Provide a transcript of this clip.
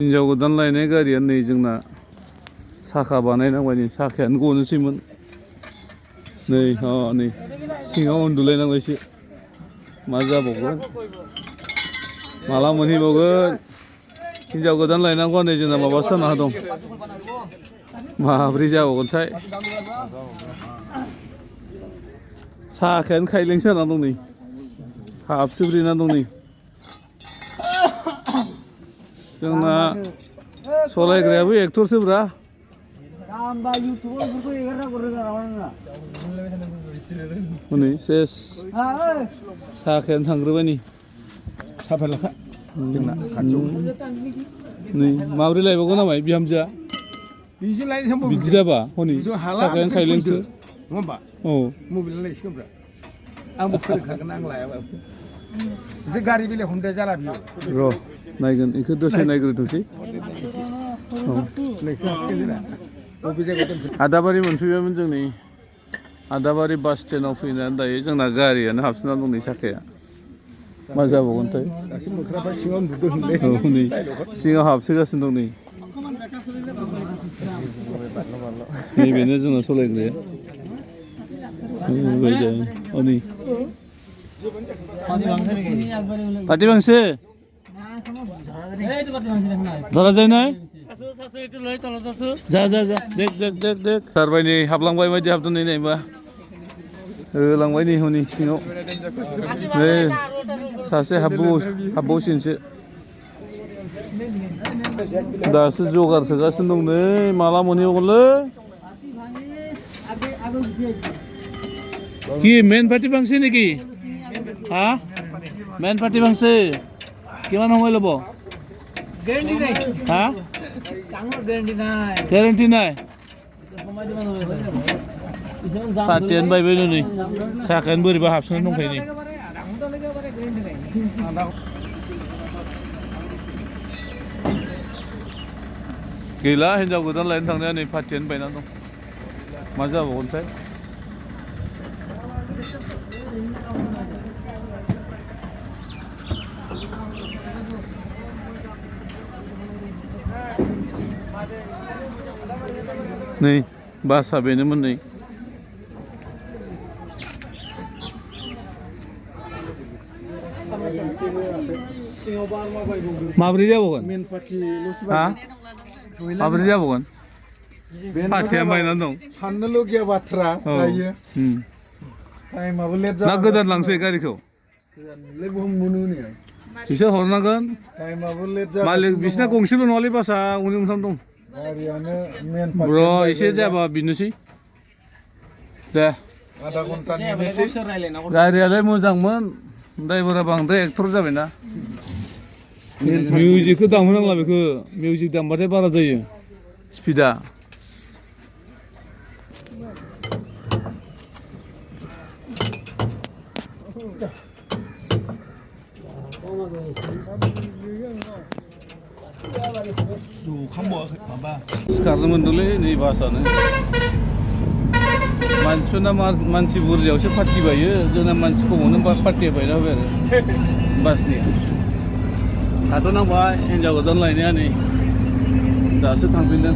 हिनजाव गोदान लायनाय गारिया नै जोंना साखा बानायनांबाय नै साखायानो गनोसैमोन नै नै सिङाव उन्दुलायनांबायसो मा जाबावगोन माला मोनहैबावगोन हिनजाव गोदान लायनांगौ नै जोंना माबा जाना दं माब्रै जाबावगोनथाय साखायानो खायलेंसो जाना दं नै हाबसोब्रेना दं नै जोंना सलायग्रायाबो एक्टरसोब्रा हनै सेस साखायानो थांग्रोबाय नै साफायलाखा जोंना नै माब्रै लायबावगोन नामाय बिहामजोआ बिदि जाबा हनै साखायानो खायलेंसो नङा होमबा औ मबाइल लायसिगोन आंबो फोरोंखागोन आं लायाबा एसे गारि बेलायाव हमदो जाला बियो र' नायगोन बेखौ दसे नायग्रोथोंसै आदाबारि मोनफैबायमोन जों नै आदाबारि बास स्टेन्डआव फैनानै दायो जोंना गारियानो हाबसोना दं नै साखाया मा जाबावगोनथाय नै सिङाव हाबसोगासिनो दं नै नैबेनो जोंना सलायग्राया नै পাটি ভাঙছে ধরা যায় না যা যা যা দেখ দেখ দেখ দেখ সারবাय नै हाबलांबाय बायदि हाबदों नै नायबा होलांबाय नै हनै सिङाव नै सासे हाबबावसिनसो दासो जगार सोगासिनो दं नै माला मोनहैबावगोनलै কি মেন পার্টি ভাঙছে নেকি হা মেন পার্টি ভাঙছে কিমান সময় ল'ব গ্যারান্টি নাই হা গ্যারান্টি নাই পার্টিयानो बायबाय नै साखायानो बोरैबा हाबसोनानै दंखायो नै गैला हिनजाव गोदान लायनो थांनाया नै पार्टियानो बायनानै दं मा जाबावगोनथाय नै बासा बेनोमोन नै माब्रै जाबावगोन हा माब्रै जाबावगोन पार्टिया बायनानै दं साननोल' गिया बाथ्रा दायो टाइमाबो लेट जाबाय ना गोदान लांसै गारिखौ बिसोर हरनांगोन टाइमाबो लेट जाबाय मालिक बिसिना गंसेल' नङालै बासा गंनै गंथाम दं गारियानो मेन र' एसे जाबा बिनोसै दे आधा घन्टा नेनोसै गारियालाय मोजांमोन ड्राइभारा बांद्राय एक्टर जाबायना मिउजिकखौ दामहोनांला बेखौ मिउजिक दामबाथाय बारा जायो स्पिडा सिखारनो मोनदोंलै नै बासानो मानसिफोरना मानसि बुरजायावसो पार्टि बायो जोंना मानसि खमावनो पार्टिया बायना होबाय आरो बासनि थाथ'नांबाय हिनजाव गोदान लायनाया नै दासो थांफिनदों